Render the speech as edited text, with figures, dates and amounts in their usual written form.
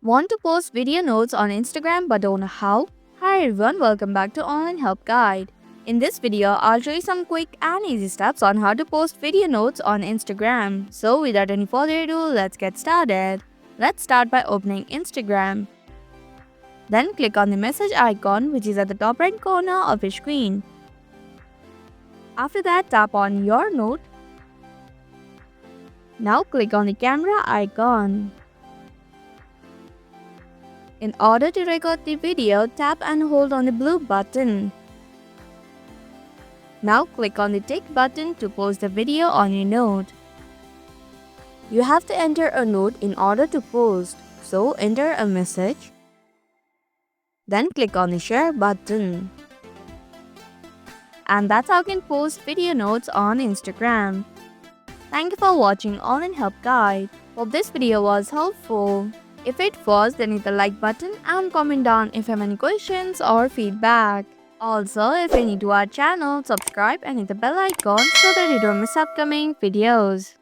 Want to post video notes on Instagram but don't know how? Hi everyone, welcome back to Online Help Guide. In this video, I'll show you some quick and easy steps on how to post video notes on Instagram. So without any further ado, let's get started. Let's start by opening Instagram. Then click on the message icon which is at the top right corner of your screen. After that, tap on your note. Now click on the camera icon. In order to record the video, tap and hold on the blue button. Now click on the tick button to post the video on your note. You have to enter a note in order to post, so enter a message. Then click on the share button. And that's how you can post video notes on Instagram. Thank you for watching Online Help Guide. Hope this video was helpful. If it was, then hit the like button and comment down if you have any questions or feedback. Also, if you're new to our channel, subscribe and hit the bell icon so that you don't miss upcoming videos.